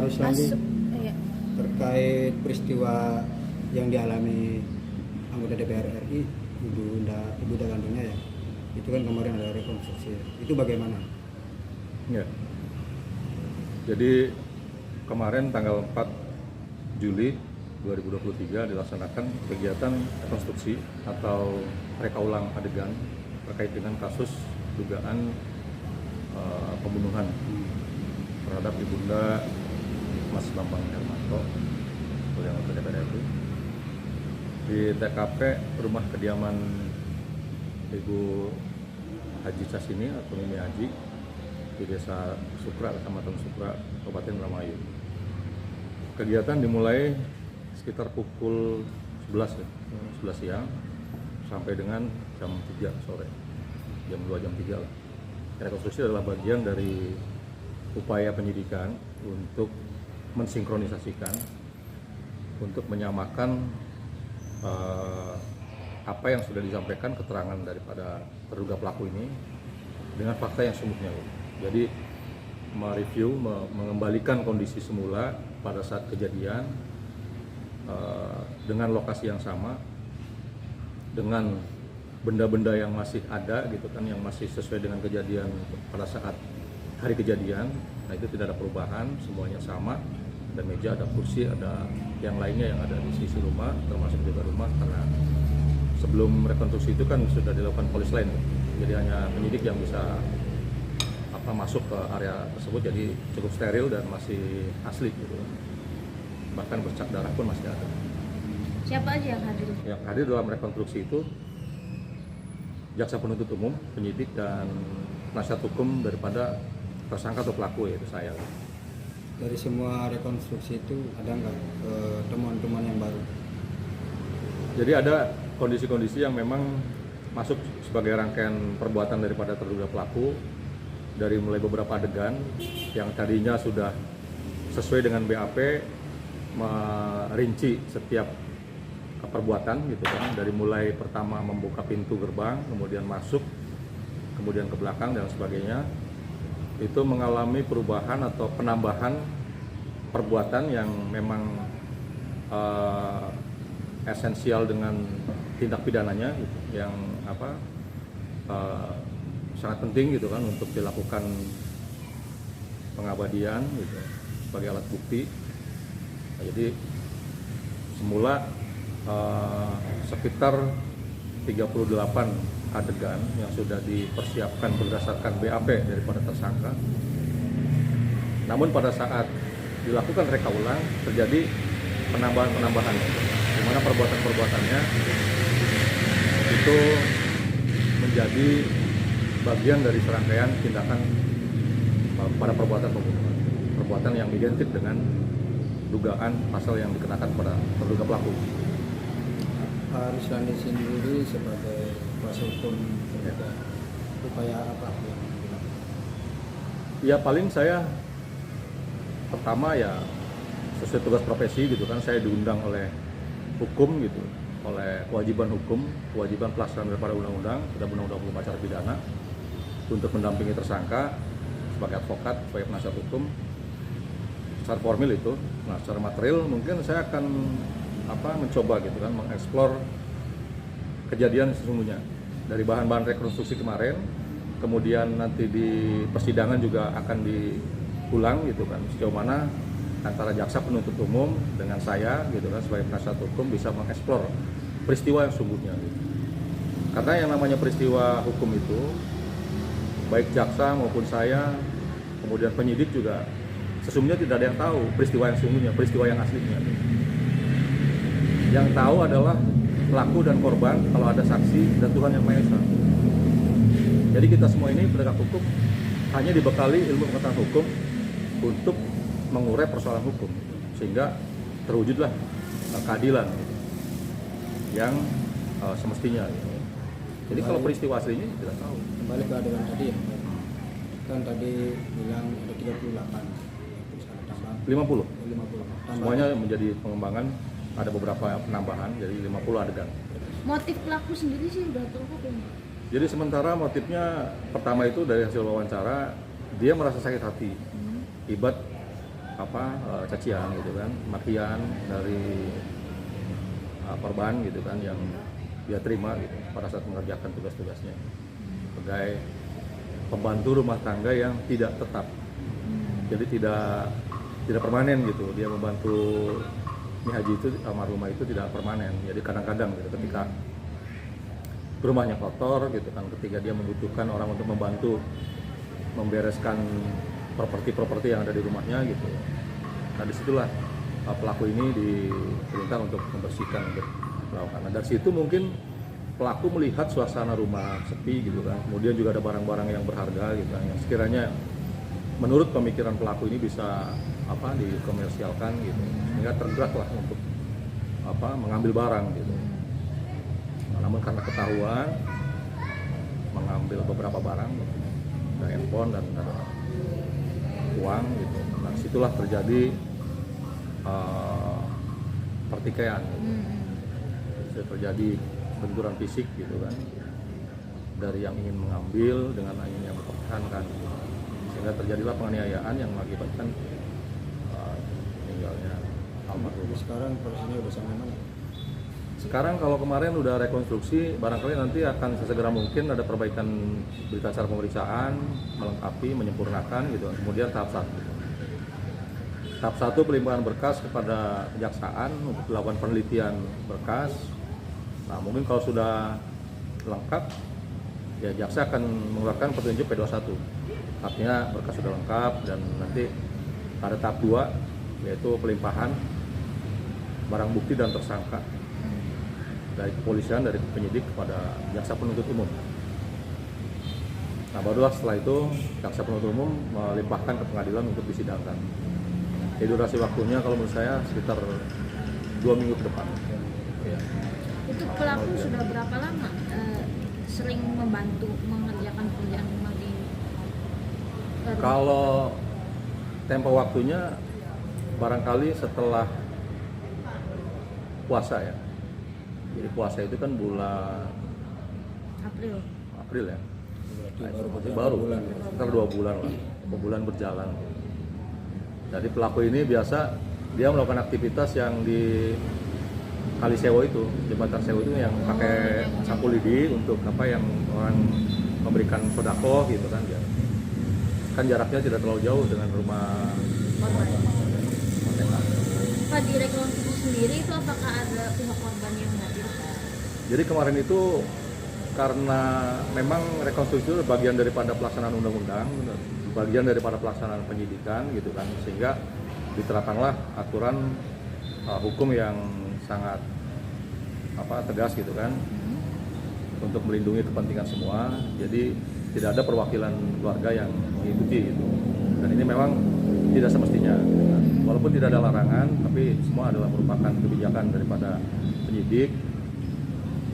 Ruslandy, masuk. Iya. terkait peristiwa yang dialami anggota DPR RI, Ibu kandungnya ya, itu kan kemarin ada rekonstruksi, itu bagaimana? Ya. Jadi kemarin tanggal 4 Juli 2023 dilaksanakan kegiatan rekonstruksi atau reka ulang adegan terkait dengan kasus dugaan pembunuhan terhadap Ibunda Mas Bambang Hermanto yang anggota DPR RI di TKP rumah kediaman Ibu Haji Casini atau Mimi Haji di Desa Sukra, Kecamatan Sukra, Kabupaten Indramayu. Kegiatan dimulai sekitar pukul 11 siang sampai dengan jam 3 sore, jam 2 jam 3 lah. Rekonstruksi adalah bagian dari upaya penyidikan untuk mensinkronisasikan, untuk menyamakan apa yang sudah disampaikan keterangan daripada terduga pelaku ini dengan fakta yang sesungguhnya. Jadi mereview, mengembalikan kondisi semula pada saat kejadian dengan lokasi yang sama, dengan benda-benda yang masih ada gitu kan, yang masih sesuai dengan kejadian pada saat hari kejadian. Nah itu tidak ada perubahan, semuanya sama, ada meja, ada kursi, ada yang lainnya yang ada di sisi rumah, termasuk juga rumah, karena sebelum rekonstruksi itu kan sudah dilakukan polis lain, jadi hanya penyidik yang bisa masuk ke area tersebut, jadi cukup steril dan masih asli gitu, bahkan bercak darah pun masih ada. Siapa aja yang hadir? Yang hadir dalam rekonstruksi itu jaksa penuntut umum, penyidik, dan penasihat hukum daripada tersangka atau pelaku, yaitu saya. Dari semua rekonstruksi itu ada nggak temuan-temuan yang baru? Jadi ada kondisi-kondisi yang memang masuk sebagai rangkaian perbuatan daripada terduga pelaku, dari mulai beberapa adegan yang tadinya sudah sesuai dengan BAP, merinci setiap perbuatan gitu kan, dari mulai pertama membuka pintu gerbang, kemudian masuk, kemudian ke belakang dan sebagainya, itu mengalami perubahan atau penambahan perbuatan yang memang esensial dengan tindak pidananya gitu, yang sangat penting gitu kan untuk dilakukan pengabadian gitu sebagai alat bukti. Nah, jadi semula sekitar 38 adegan yang sudah dipersiapkan berdasarkan BAP daripada tersangka. Namun pada saat dilakukan reka ulang terjadi penambahan-penambahan, di mana perbuatan-perbuatannya itu menjadi bagian dari serangkaian tindakan pada perbuatan pembunuhan, perbuatan yang identik dengan dugaan pasal yang dikenakan pada terduga pelaku. Ruslandy sendiri sebagai kuasa hukum terduga, upaya apa yang dilakukan? Ya paling saya pertama ya sesuai tugas profesi gitu kan, saya diundang oleh hukum gitu, oleh kewajiban hukum, kewajiban pelaksanaan daripada undang-undang, sudah undang-undang hukum acara pidana, untuk mendampingi tersangka sebagai advokat, sebagai penasihat hukum secara formil itu. Nah secara material mungkin saya akan mencoba gitu kan, mengeksplor kejadian sesungguhnya dari bahan-bahan rekonstruksi kemarin, kemudian nanti di persidangan juga akan diulang gitu kan, sejauh mana antara jaksa penuntut umum dengan saya gitu kan sebagai penasihat hukum bisa mengeksplor peristiwa yang sesungguhnya gitu. Karena yang namanya peristiwa hukum itu baik jaksa maupun saya, kemudian penyidik juga sesungguhnya tidak ada yang tahu peristiwa yang sesungguhnya, peristiwa yang aslinya. Yang tahu adalah pelaku dan korban kalau ada saksi dan Tuhan Yang Maha Esa. Jadi kita semua ini penegak hukum hanya dibekali ilmu pengetahuan hukum untuk mengurai persoalan hukum sehingga terwujudlah keadilan yang semestinya. Jadi kalau peristiwa aslinya tidak tahu. Kembali ke adegan tadi ya, kan tadi bilang ada 38, terus ada tambah 50. 50. Semuanya menjadi pengembangan, ada beberapa penambahan, jadi 50 adegan. Motif pelaku sendiri sih udah terungkap belum? Jadi sementara motifnya pertama itu dari hasil wawancara, dia merasa sakit hati akibat cacian gitu kan, makian dari korban gitu kan yang dia terima gitu pada saat mengerjakan tugas-tugasnya sebagai pembantu rumah tangga yang tidak tetap, jadi tidak permanen gitu. Dia membantu Mi Haji itu, almarhumah itu tidak permanen, jadi kadang-kadang gitu ketika rumahnya kotor gitu kan, ketika dia membutuhkan orang untuk membantu membereskan properti yang ada di rumahnya gitu. Nah disitulah pelaku ini diperintah untuk membersihkan, untuk melakukan. Nah dari situ mungkin pelaku melihat suasana rumah sepi gitu kan, kemudian juga ada barang-barang yang berharga gitu kan, yang sekiranya menurut pemikiran pelaku ini bisa dikomersialkan gitu, sehingga tergeraklah untuk mengambil barang gitu. Nah, namun karena ketahuan mengambil beberapa barang, ada handphone dan ada uang gitu. Nah situlah terjadi pertikaian gitu. Bisa terjadi benturan fisik gitu kan, dari yang ingin mengambil dengan yang mempertahankan, sehingga terjadilah penganiayaan yang mengakibatkan meninggalnya almarhum. Sekarang posisinya udah sampai mana? Sekarang kalau kemarin udah rekonstruksi, barangkali nanti akan sesegera mungkin ada perbaikan berita acara pemeriksaan, melengkapi, menyempurnakan gitu. Kemudian tahap 1 pelimpahan berkas kepada kejaksaan untuk dilakukan penelitian berkas. Nah mungkin kalau sudah lengkap, ya jaksa akan mengeluarkan petunjuk P21. Artinya berkas sudah lengkap, dan nanti pada tahap 2 yaitu pelimpahan barang bukti dan tersangka dari kepolisian, dari penyidik kepada jaksa penuntut umum. Nah barulah setelah itu jaksa penuntut umum melimpahkan ke pengadilan untuk disidangkan. Jadi durasi waktunya kalau menurut saya sekitar 2 minggu ke depan. Ya. Itu pelaku sudah berapa lama sering membantu mengerjakan pekerjaan rumah di rumah? Kalau tempo waktunya barangkali setelah puasa ya. Jadi puasa itu kan bulan April ya. Baru sekitar 2 bulan lah, 2 bulan berjalan. Jadi pelaku ini biasa dia melakukan aktivitas yang di Kali Sewo itu, jembatan Sewo itu yang pakai sapu lidi untuk yang orang memberikan sedekah gitu kan ya. Kan jaraknya tidak terlalu jauh dengan rumah Korban. mereka. Pak, di rekonstruksi sendiri itu apakah ada pihak korban yang hadir? Jadi kemarin itu karena memang rekonstruksi itu bagian daripada pelaksanaan undang-undang, bagian daripada pelaksanaan penyidikan gitu kan, sehingga diterapkanlah aturan hukum yang sangat tegas gitu kan, untuk melindungi kepentingan semua. Jadi tidak ada perwakilan keluarga yang mengikuti gitu. Dan ini memang tidak semestinya gitu kan. Walaupun tidak ada larangan, tapi semua adalah merupakan kebijakan daripada penyidik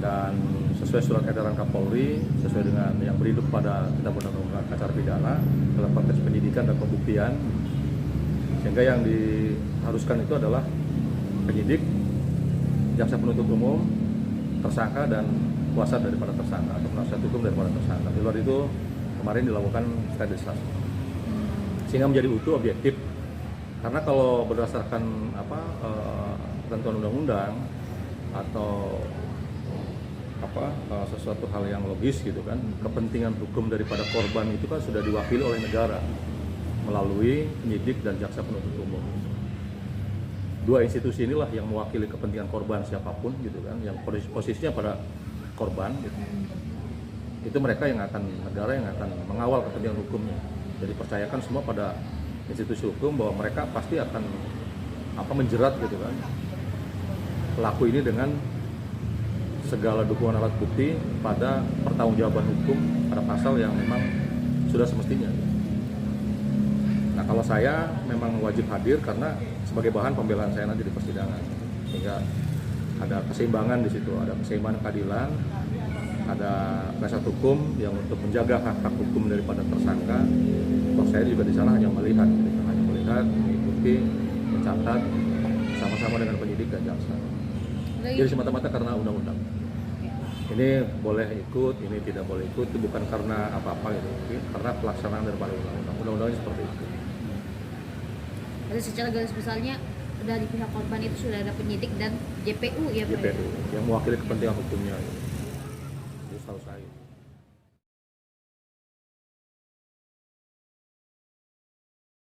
dan sesuai surat edaran Kapolri, sesuai dengan yang berhidup pada Kitab Undang-Undang Acara Pidana dalam konteks penyidikan dan pembuktian. Sehingga yang diharuskan itu adalah penyidik, jaksa penuntut umum, tersangka, dan kuasa daripada tersangka atau penasihat hukum daripada tersangka. Di luar itu kemarin dilakukan sterilisasi sehingga menjadi utuh, objektif. Karena kalau berdasarkan ketentuan undang-undang atau sesuatu hal yang logis gitu kan, kepentingan hukum daripada korban itu kan sudah diwakili oleh negara melalui penyidik dan jaksa penuntut umum. Dua institusi inilah yang mewakili kepentingan korban siapapun gitu kan, yang posisinya pada korban gitu. Itu mereka yang akan, negara yang akan mengawal kepentingan hukumnya. Jadi percayakan semua pada institusi hukum bahwa mereka pasti akan menjerat gitu kan pelaku ini dengan segala dukungan alat bukti pada pertanggungjawaban hukum pada pasal yang memang sudah semestinya. Nah kalau saya memang wajib hadir karena sebagai bahan pembelaan saya nanti di persidangan, sehingga ada keseimbangan di situ, ada keseimbangan keadilan, ada penasihat hukum yang untuk menjaga hak-hak hukum daripada tersangka. Toh saya juga di sana hanya melihat, mengikuti, mencatat sama-sama dengan penyidik dan jaksa. Jadi semata-mata karena undang-undang. Ini boleh ikut, ini tidak boleh ikut, itu bukan karena apa-apa gitu, karena pelaksanaan daripada undang-undang. Undang-undangnya seperti itu. Berarti secara garis besarnya dari pihak korban itu sudah ada penyidik dan JPU ya Pak ya? JPU yang mewakili kepentingan hukumnya. Itu setahu saya.